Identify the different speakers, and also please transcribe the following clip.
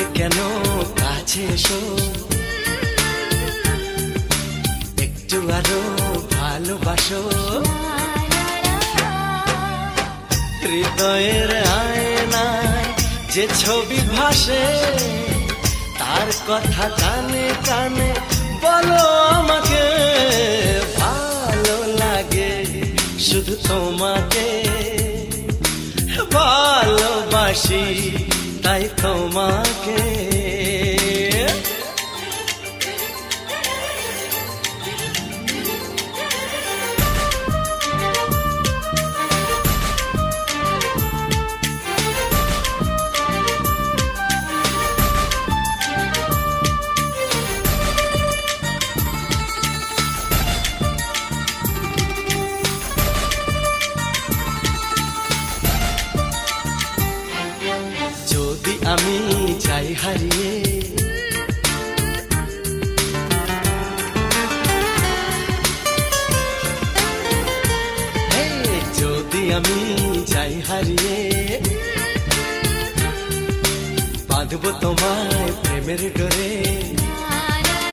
Speaker 1: দূরে কেন কাছে এসো, একটু আরো ভালোবাসো। হৃদয়ের আয়নায় যে ছবি ভাসে, তার কথা কানে কানে বলো আমাকে। ভালো লাগে শুধু তোমাকে, ভালোবাসি তাই তোমাকে। যদি আমি চাই হারিয়ে, যদি আমি চাই হারিয়ে, বাঁধবো তোমায় প্রেমের ডোরে।